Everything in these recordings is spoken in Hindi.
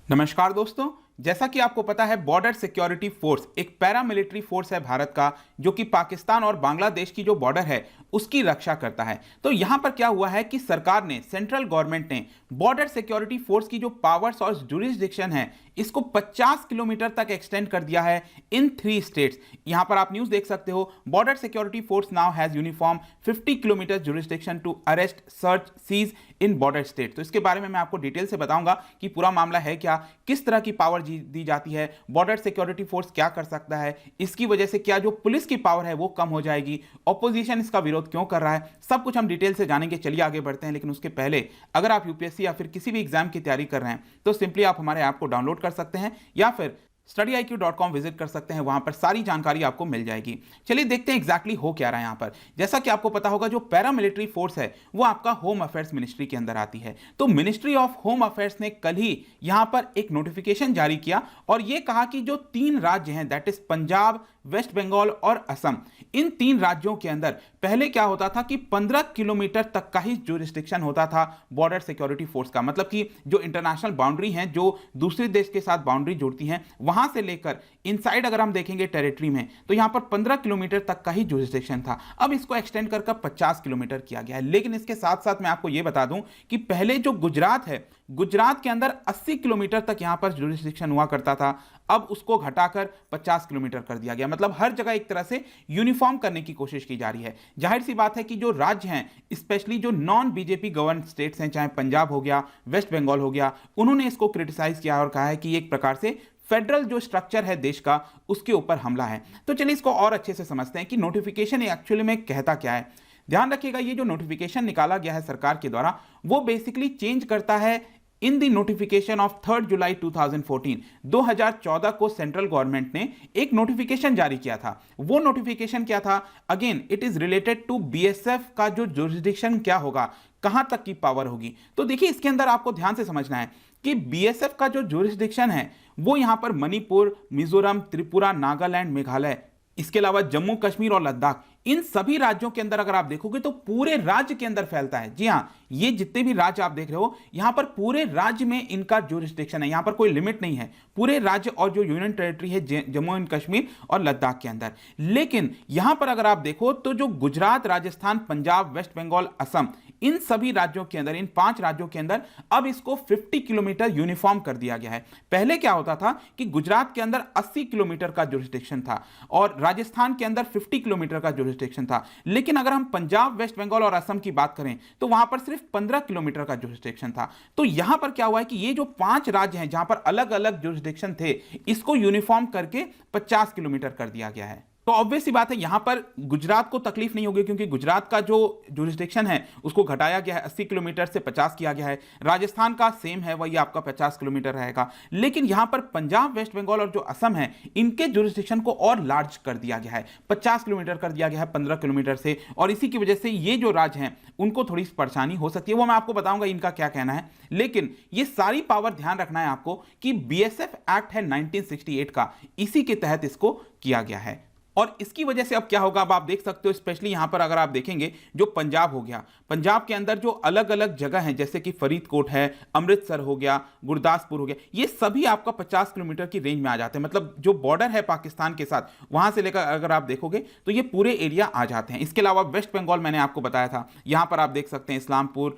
नमस्कार दोस्तों। जैसा कि आपको पता है, बॉर्डर सिक्योरिटी फोर्स एक पैरामिलिट्री फोर्स है भारत का, जो कि पाकिस्तान और बांग्लादेश की जो बॉर्डर है उसकी रक्षा करता है। तो यहां पर क्या हुआ है कि सरकार ने, सेंट्रल गवर्नमेंट ने बॉर्डर सिक्योरिटी फोर्स की जो पावर्स और जुरिस्डिक्शन है इसको 50 किलोमीटर तक एक्सटेंड कर दिया है इन 3 स्टेट्स। यहां पर आप न्यूज देख सकते हो, border security force now has uniform 50 kilometre jurisdiction to arrest, search, seize in border state. तो इसके बारे में मैं आपको डिटेल से बताऊंगा कि पूरा मामला है क्या, किस तरह की पावर दी जाती है, बॉर्डर सिक्योरिटी फोर्स क्या कर सकता है, इसकी वजह से क्या जो पुलिस की पावर है वो कम हो जाएगी, ऑपोजिशन इसका विरोध क्यों कर रहा है, सब कुछ हम डिटेल से जानेंगे। चलिए आगे बढ़ते हैं। लेकिन उसके पहले अगर आप यूपीएससी या फिर किसी भी एग्जाम की तैयारी कर रहे हैं तो सिंपली आप हमारे ऐप को डाउनलोड कर सकते हैं या फिर studiiq.com विजिट कर सकते हैं, वहां पर सारी जानकारी आपको मिल जाएगी। चलिए देखते हैं एग्जैक्टली हो क्या रहा है यहां पर। जैसा कि आपको पता होगा, जो पैरामिलिट्री फोर्स है वो आपका होम अफेयर्स मिनिस्ट्री के अंदर आती है। तो मिनिस्ट्री ऑफ होम अफेयर्स ने कल ही यहां पर एक नोटिफिकेशन जारी किया और यह कहा कि जो 3 राज्य हैं, दैट इज पंजाब, वेस्ट बंगाल और असम, इन 3 राज्यों के अंदर पहले क्या होता था कि 15 किलोमीटर तक का ही जुरिस्डिक्शन होता था बॉर्डर सिक्योरिटी फोर्स का। मतलब कि जो इंटरनेशनल बाउंड्री है, जो दूसरे देश के साथ बाउंड्री जोड़ती हैं, वहां से लेकर इनसाइड अगर हम देखेंगे टेरिटरी में, तो यहां पर 15 किलोमीटर तक का ही जुरिस्डिक्शन था। अब इसको एक्सटेंड कर 50 किलोमीटर किया गया है। लेकिन इसके साथ साथ मैं आपको यह बता दूं कि पहले जो गुजरात है, गुजरात के अंदर 80 किलोमीटर तक यहां पर जुरिस्डिक्शन हुआ करता था, अब उसको घटाकर 50 किलोमीटर कर दिया गया। मतलब हर जगह एक तरह से यूनिफॉर्म करने की कोशिश की जा रही है। जाहिर सी बात है कि जो राज्य हैं, स्पेशली जो नॉन बीजेपी गवर्न स्टेट्स हैं, चाहे पंजाब हो गया, वेस्ट बंगाल हो गया, उन्होंने इसको क्रिटिसाइज किया और कहा है कि एक प्रकार से फेडरल जो स्ट्रक्चर है देश का, उसके ऊपर हमला है। तो चलिए इसको और अच्छे से समझते हैं कि नोटिफिकेशन एक्चुअली में कहता क्या है। ध्यान रखिएगा, ये जो नोटिफिकेशन निकाला गया है सरकार के द्वारा, वो बेसिकली चेंज करता है इन दी नोटिफिकेशन ऑफ 3 जुलाई 2014, 2014 को सेंट्रल गवर्नमेंट ने एक नोटिफिकेशन जारी किया था। वो नोटिफिकेशन क्या था? Again it is related to BSF का जो जुरिस्डिक्शन क्या होगा, कहां तक की पावर होगी। तो देखिए, इसके अंदर आपको ध्यान से समझना है कि बीएसएफ का जो जुरिस्डिक्शन है वो यहां पर मणिपुर, मिजोरम, त्रिपुरा, नागालैंड, मेघालय, इसके अलावा जम्मू कश्मीर और लद्दाख, इन सभी राज्यों के अंदर अगर आप देखोगे तो पूरे राज्य के अंदर फैलता है। जी हां, ये जितने भी राज्य आप देख रहे हो, यहां पर पूरे राज्य में इनका जुरिस्डिक्शन है, यहां पर कोई लिमिट नहीं है। पूरे राज्य और जो यूनियन टेरिटरी है जम्मू एंड कश्मीर और लद्दाख के अंदर। लेकिन यहां पर अगर आप देखो तो जो गुजरात, राजस्थान, पंजाब, वेस्ट बंगाल, असम, इन सभी राज्यों के अंदर, इन 5 राज्यों के अंदर अब इसको 50 किलोमीटर यूनिफॉर्म कर दिया गया है। पहले क्या होता था कि गुजरात के अंदर 80 किलोमीटर का जुरिस्डिक्शन था और राजस्थान के अंदर 50 किलोमीटर का जुरिस्डिक्शन था। लेकिन अगर हम पंजाब, वेस्ट बंगाल और असम की बात करें तो वहां पर सिर्फ 15 किलोमीटर का जुरिस्डिक्शन था। तो यहां पर क्या हुआ है कि ये जो 5 राज्य हैं जहां पर अलग अलग जुरिस्डिक्शन थे, इसको यूनिफॉर्म करके 50 किलोमीटर कर दिया गया है। तो ऑब्वियस सी बात है, यहां पर गुजरात को तकलीफ नहीं होगी क्योंकि गुजरात का जो जुरिस्डिक्शन है उसको घटाया गया है, 80 किलोमीटर से 50 किया गया है। राजस्थान का सेम है, वही आपका 50 किलोमीटर रहेगा। लेकिन यहां पर पंजाब, वेस्ट बंगाल और जो असम है, इनके जुरिस्डिक्शन को और लार्ज कर दिया गया है, 50 किलोमीटर कर दिया गया है 15 किलोमीटर से। और इसी की वजह से ये जो राज्य हैं उनको थोड़ी परेशानी हो सकती है, वो मैं आपको बताऊंगा इनका क्या कहना है। लेकिन ये सारी पावर ध्यान रखना है आपको कि बीएसएफ एक्ट है 1968 का, इसी के तहत इसको किया गया है। और इसकी वजह से अब क्या होगा, अब आप देख सकते हो, स्पेशली यहां पर अगर आप देखेंगे जो पंजाब हो गया, पंजाब के अंदर जो अलग अलग जगह हैं, जैसे कि फरीदकोट है, अमृतसर हो गया, गुरदासपुर हो गया, ये सभी आपका 50 किलोमीटर की रेंज में आ जाते हैं। मतलब जो बॉर्डर है पाकिस्तान के साथ, वहां से लेकर अगर आप देखोगे तो ये पूरे एरिया आ जाते हैं। इसके अलावा वेस्ट बंगाल मैंने आपको बताया था, यहां पर आप देख सकते हैं इस्लामपुर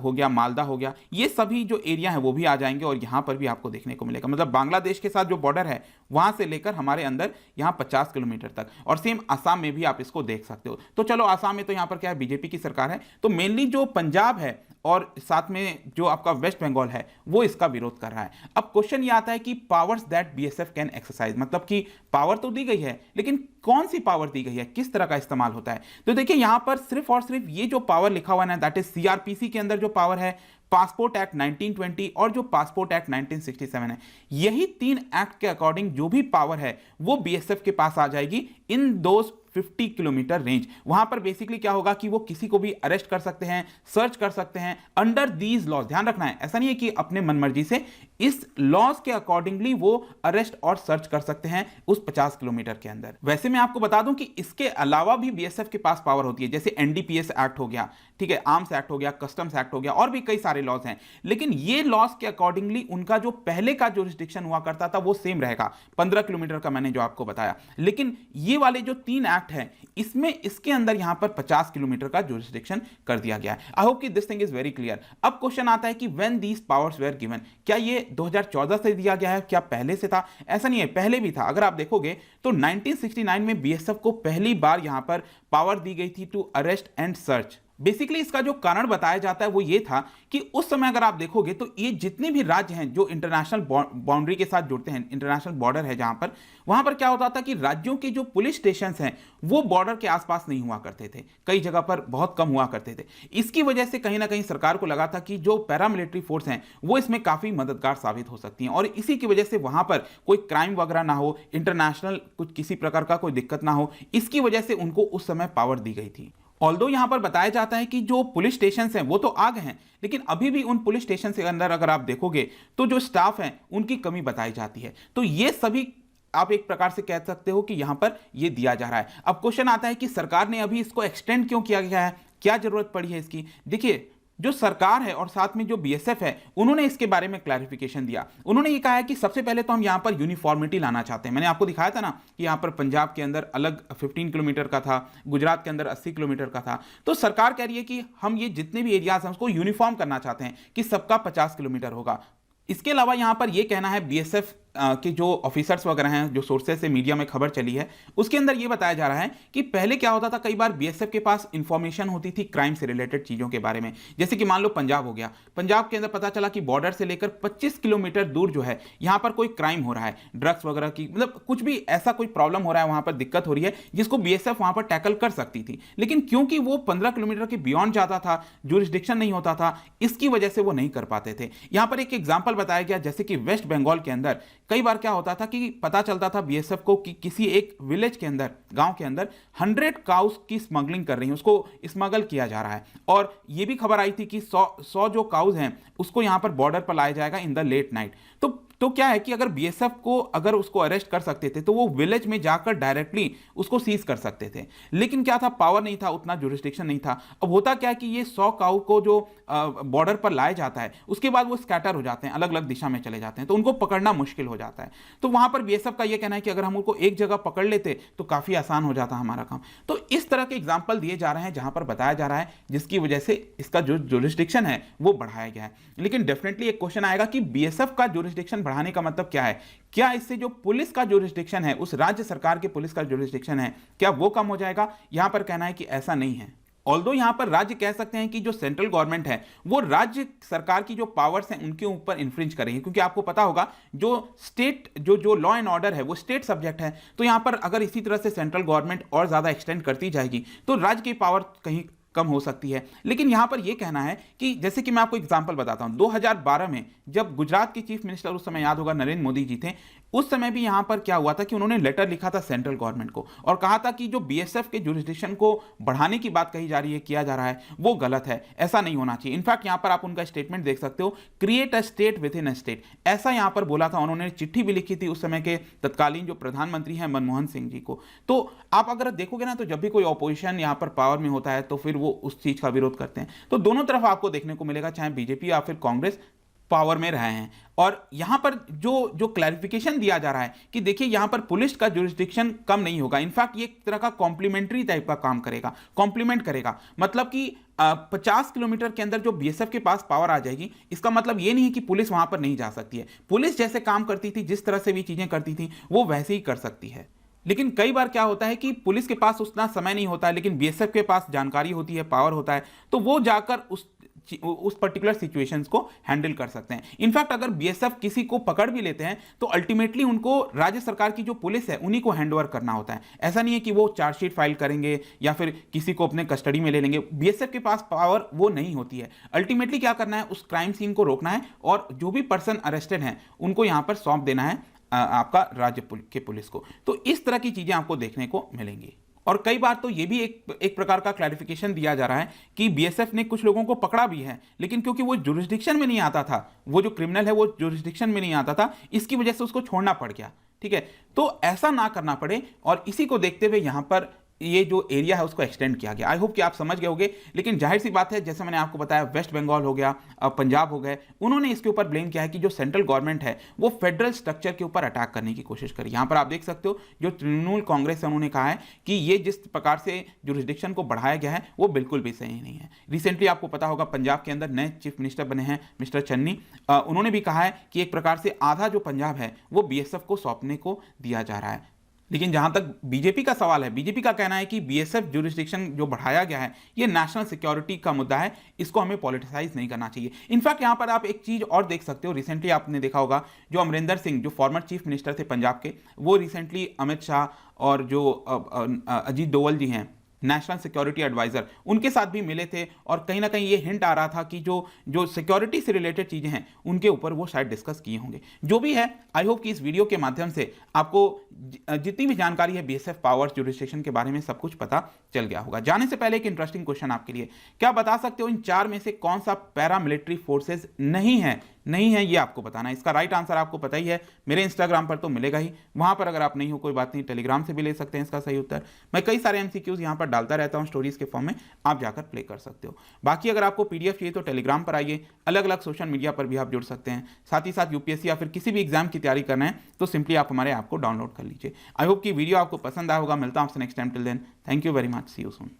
हो गया, मालदा हो गया, ये सभी जो एरिया है वो भी आ जाएंगे और यहां पर भी आपको देखने को मिलेगा। मतलब बांग्लादेश के साथ जो बॉर्डर है वहां से लेकर हमारे अंदर यहां 50 किलोमीटर तक। और सेम आसाम में भी आप इसको देख सकते हो। तो चलो, आसाम में तो यहां पर क्या है, बीजेपी की सरकार है, तो मेनली जो पंजाब है और साथ में जो आपका वेस्ट बंगाल है वो इसका विरोध कर रहा है। अब क्वेश्चन ये आता है कि powers that BSF can exercise, मतलब कि पावर तो दी गई है, लेकिन कौन सी पावर दी गई है, किस तरह का इस्तेमाल होता है। तो देखिए, यहां पर सिर्फ और सिर्फ ये जो पावर लिखा हुआ है ना, दैट इज सीआरपीसी के अंदर जो पावर है, पासपोर्ट एक्ट 1920 और जो पासपोर्ट एक्ट 1967 है, यही 3 एक्ट के अकॉर्डिंग जो भी पावर है वो बीएसएफ के पास आ जाएगी इन दोज 50 किलोमीटर रेंज। वहां पर बेसिकली क्या होगा कि वो किसी को भी अरेस्ट कर सकते हैं, सर्च कर सकते हैं अंडर दीज लॉज। ध्यान रखना है, ऐसा नहीं है कि अपने मनमर्जी से, इस लॉज के अकॉर्डिंगली वो अरेस्ट और सर्च कर सकते हैं उस 50 किलोमीटर के अंदर। वैसे मैं आपको बता दूं कि इसके अलावा भी बीएसएफ के पास पावर होती है, जैसे एनडीपीएस एक्ट हो गया, ठीक है, आर्म्स एक्ट हो गया, कस्टम्स एक्ट हो गया, और भी कई सारे लॉज हैं। लेकिन ये लॉज के अकॉर्डिंगली उनका जो पहले का जुरिस्डिक्शन हुआ करता था वो सेम रहेगा, 15 किलोमीटर का मैंने जो आपको बताया। लेकिन ये वाले जो 3 एक्ट हैं, इसमें इसके अंदर यहां पर 50 किलोमीटर का जुरिस्डिक्शन कर दिया गया है। आई होप कि this thing is very clear. अब क्वेश्चन आता है कि when these powers were given, क्या ये 2014 से दिया गया है, क्या पहले से था? ऐसा नहीं है, पहले भी था। अगर आप देखोगे तो 1969 में बीएसएफ को पहली बार यहां पर पावर दी गई थी to arrest and search. Basically इसका जो कारण बताया जाता है वो ये था कि उस समय अगर आप देखोगे तो ये जितने भी राज्य हैं जो इंटरनेशनल बाउंड्री के साथ जुड़ते हैं, इंटरनेशनल बॉर्डर है जहां पर, वहां पर क्या होता था कि राज्यों के जो पुलिस स्टेशन हैं वो बॉर्डर के आसपास नहीं हुआ करते थे, कई जगह पर बहुत कम हुआ करते थे। इसकी वजह से कहीं ना कहीं सरकार को लगा था कि जो पैरामिलिट्री फोर्स हैं वो इसमें काफी मददगार साबित हो सकती हैं, और इसी की वजह से वहां पर कोई क्राइम वगैरह ना हो, इंटरनेशनल कुछ किसी प्रकार का कोई दिक्कत ना हो, इसकी वजह से उनको उस समय पावर दी गई थी। ऑल्दो यहां पर बताया जाता है कि जो पुलिस स्टेशन हैं वो तो आ गए हैं, लेकिन अभी भी उन पुलिस स्टेशन के अंदर अगर आप देखोगे तो जो स्टाफ है उनकी कमी बताई जाती है। तो ये सभी आप एक प्रकार से कह सकते हो कि यहां पर ये दिया जा रहा है। अब क्वेश्चन आता है कि सरकार ने अभी इसको एक्सटेंड क्यों किया गया है, क्या जरूरत पड़ी है इसकी? देखिए, जो सरकार है और साथ में जो बीएसएफ है उन्होंने इसके बारे में क्लैरिफिकेशन दिया। उन्होंने ये कहा है कि सबसे पहले तो हम यहां पर यूनिफॉर्मिटी लाना चाहते हैं। मैंने आपको दिखाया था ना कि यहां पर पंजाब के अंदर अलग 15 किलोमीटर का था, गुजरात के अंदर 80 किलोमीटर का था। तो सरकार कह रही है कि हम ये जितने भी एरियाज हैं उसको यूनिफॉर्म करना चाहते हैं कि सबका 50 किलोमीटर होगा। इसके अलावा यहां पर यह कहना है बीएसएफ के जो ऑफिसर्स वगैरह हैं, जो सोर्सेज से मीडिया में खबर चली है उसके अंदर यह बताया जा रहा है कि पहले क्या होता था, कई बार बीएसएफ के पास इंफॉर्मेशन होती थी क्राइम से रिलेटेड चीजों के बारे में। जैसे कि मान लो पंजाब हो गया, पंजाब के अंदर पता चला कि बॉर्डर से लेकर 25 किलोमीटर दूर जो है यहां पर कोई क्राइम हो रहा है, ड्रग्स वगैरह की, मतलब कुछ भी ऐसा कोई प्रॉब्लम हो रहा है, वहां पर दिक्कत हो रही है जिसको बीएसएफ वहां पर टैकल कर सकती थी। लेकिन क्योंकि वो 15 किलोमीटर के बियॉन्ड जाता था, जुरिस्डिक्शन नहीं होता था, इसकी वजह से वो नहीं कर पाते थे। यहां पर एक एग्जाम्पल बताया गया, जैसे कि वेस्ट बंगाल के अंदर कई बार क्या होता था कि पता चलता था बीएसएफ को कि किसी एक विलेज के अंदर, गांव के अंदर 100 काउस की स्मगलिंग कर रही है, उसको स्मगल किया जा रहा है, और यह भी खबर आई थी कि 100 जो काउस हैं उसको यहां पर बॉर्डर पर लाया जाएगा इन द लेट नाइट। तो क्या है कि अगर बीएसएफ को अगर उसको अरेस्ट कर सकते थे तो वो विलेज में जाकर डायरेक्टली उसको सीज कर सकते थे। लेकिन क्या था, पावर नहीं था, उतना जुरिस्डिक्शन नहीं था। अब होता क्या है कि ये 100 काऊ को जो बॉर्डर पर लाया जाता है उसके बाद वो स्कैटर हो जाते हैं, अलग अलग दिशा में चले जाते हैं, तो उनको पकड़ना मुश्किल हो जाता है। तो वहां पर बीएसएफ का ये कहना है कि अगर हम उनको एक जगह पकड़ लेते तो काफी आसान हो जाता हमारा काम। तो इस तरह के एग्जाम्पल दिए जा रहे हैं जहां पर बताया जा रहा है जिसकी वजह से इसका जो जुरिस्डिक्शन है वो बढ़ाया गया है। लेकिन डेफिनेटली एक क्वेश्चन आएगा कि बीएसएफ का जुरिस्डिक्शन बढ़ाने का मतलब क्या है? क्या इससे जो पुलिस का जुरिस्डिक्शन है, उस राज्य सरकार के पुलिस का जुरिस्डिक्शन है, क्या वो कम हो जाएगा? यहां पर कहना है कि ऐसा नहीं है। ऑल्दो यहां पर राज्य कह सकते हैं कि जो सेंट्रल गवर्नमेंट है वो राज्य सरकार की जो पावर्स हैं उनके ऊपर इन्फ्रिंज करेंगे, क्योंकि आपको पता होगा जो स्टेट जो लॉ एंड ऑर्डर है वो स्टेट सब्जेक्ट है। तो यहां पर अगर इसी तरह से सेंट्रल गवर्नमेंट और ज्यादा एक्सटेंड करती जाएगी तो राज्य की पावर कहीं कम हो सकती है। लेकिन यहां पर यह कहना है कि जैसे कि मैं आपको एग्जांपल बताता हूं, 2012 में जब गुजरात के चीफ मिनिस्टर, उस समय याद होगा नरेंद्र मोदी जी थे, उस समय भी यहां पर क्या हुआ था कि उन्होंने लेटर लिखा था सेंट्रल गवर्नमेंट को और कहा था कि जो बीएसएफ के जुरिस्डिक्शन को बढ़ाने की बात कही जा रही है, किया जा रहा है, वो गलत है, ऐसा नहीं होना चाहिए। इनफैक्ट यहां पर आप उनका स्टेटमेंट देख सकते हो, create a state with in a state, ऐसा यहां पर बोला था। उन्होंने चिट्ठी भी लिखी थी उस समय के तत्कालीन जो प्रधानमंत्री हैं मनमोहन सिंह जी को। तो आप अगर देखोगे ना, तो जब भी कोई ऑपोजिशन यहां पर पावर में होता है तो फिर वो उस चीज का विरोध करते हैं। तो दोनों तरफ आपको देखने को मिलेगा, चाहे बीजेपी या फिर कांग्रेस पावर में रहे हैं। और यहां पर जो क्लैरिफिकेशन दिया जा रहा है कि देखिए यहां पर पुलिस का जुरिस्डिक्शन कम नहीं होगा, इनफैक्ट ये एक तरह का कॉम्प्लीमेंट्री टाइप का काम करेगा, कॉम्प्लीमेंट करेगा। मतलब कि 50 किलोमीटर के अंदर जो बीएसएफ के पास पावर आ जाएगी, इसका मतलब ये नहीं है कि पुलिस वहां पर नहीं जा सकती है। पुलिस जैसे काम करती थी, जिस तरह से भी चीजें करती थी, वो वैसे ही कर सकती है। लेकिन कई बार क्या होता है कि पुलिस के पास उतना समय नहीं होता है, लेकिन बीएसएफ के पास जानकारी होती है, पावर होता है, तो वो जाकर उस पर्टिकुलर सिचुएशंस को हैंडल कर सकते हैं। इनफैक्ट अगर बीएसएफ किसी को पकड़ भी लेते हैं तो अल्टीमेटली उनको राज्य सरकार की जो पुलिस है उन्हीं को हैंडओवर करना होता है। ऐसा नहीं है कि वो चार्जशीट फाइल करेंगे या फिर किसी को अपने कस्टडी में ले लेंगे। बीएसएफ के पास पावर वो नहीं होती है। अल्टीमेटली क्या करना है, उस क्राइम सीन को रोकना है और जो भी पर्सन अरेस्टेड हैं उनको यहां पर सौंप देना है आपका राज्य के पुलिस को। तो इस तरह की चीजें आपको देखने को मिलेंगी। और कई बार तो ये भी एक प्रकार का क्लैरिफिकेशन दिया जा रहा है कि बीएसएफ ने कुछ लोगों को पकड़ा भी है, लेकिन क्योंकि वो जुरिस्डिक्शन में नहीं आता था, वो जो क्रिमिनल है वो जुरिस्डिक्शन में नहीं आता था, इसकी वजह से उसको छोड़ना पड़ गया। ठीक है, तो ऐसा ना करना पड़े, और इसी को देखते हुए यहां पर ये जो एरिया है उसको एक्सटेंड किया गया। आई होप कि आप समझ गए होंगे। लेकिन जाहिर सी बात है, जैसे मैंने आपको बताया, वेस्ट बंगाल हो गया, पंजाब हो गए, उन्होंने इसके ऊपर ब्लेम किया है कि जो सेंट्रल गवर्नमेंट है वो फेडरल स्ट्रक्चर के ऊपर अटैक करने की कोशिश करी। यहां पर आप देख सकते हो जो तृणमूल कांग्रेस है उन्होंने कहा है कि ये जिस प्रकार से जुरिस्डिक्शन को बढ़ाया गया है वो बिल्कुल भी सही नहीं है। रिसेंटली आपको पता होगा पंजाब के अंदर नए चीफ मिनिस्टर बने हैं मिस्टर चन्नी, उन्होंने भी कहा है कि एक प्रकार से आधा जो पंजाब है वो बीएसएफ को सौंपने को दिया जा रहा है। लेकिन जहां तक बीजेपी का सवाल है, बीजेपी का कहना है कि बीएसएफ जुरिस्डिक्शन जो बढ़ाया गया है ये नेशनल सिक्योरिटी का मुद्दा है, इसको हमें पॉलिटिसाइज नहीं करना चाहिए। इनफैक्ट यहां पर आप एक चीज और देख सकते हो, रिसेंटली आपने देखा होगा जो अमरिंदर सिंह जो फॉर्मर चीफ मिनिस्टर थे पंजाब के, वो रिसेंटली अमित शाह और जो अजीत डोवल जी हैं नेशनल सिक्योरिटी एडवाइजर, उनके साथ भी मिले थे, और कहीं ना कहीं ये हिंट आ रहा था कि जो सिक्योरिटी से रिलेटेड चीजें हैं उनके ऊपर वो शायद डिस्कस किए होंगे। जो भी है, आई होप कि इस वीडियो के माध्यम से आपको जितनी भी जानकारी है बीएसएफ पावर्स जुरिस्डिक्शन के बारे में सब कुछ पता चल गया होगा। जाने से पहले एक इंटरेस्टिंग क्वेश्चन आपके लिए, क्या बता सकते हो इन चार में से कौन सा पैरामिलिट्री फोर्सेज नहीं है ये आपको बताना है। इसका राइट आंसर आपको पता ही है, मेरे इंस्टाग्राम पर तो मिलेगा ही, वहां पर अगर आप नहीं हो कोई बात नहीं, टेलीग्राम से भी ले सकते हैं इसका सही उत्तर। मैं कई सारे एमसीक्यूज यहां पर डालता रहता हूं स्टोरीज के फॉर्म में, आप जाकर प्ले कर सकते हो। बाकी अगर आपको पीडीएफ चाहिए तो टेलीग्राम पर आइए, अलग अलग सोशल मीडिया पर भी आप जुड़ सकते हैं। साथ ही साथ यूपीएससी या फिर किसी भी एग्जाम की तैयारी करना है तो सिंपली आप हमारे ऐप को डाउनलोड कर लीजिए। आई होप कि वीडियो आपको पसंद आया होगा। मिलता हूं आपसे next time, till then thank you very much, see you soon.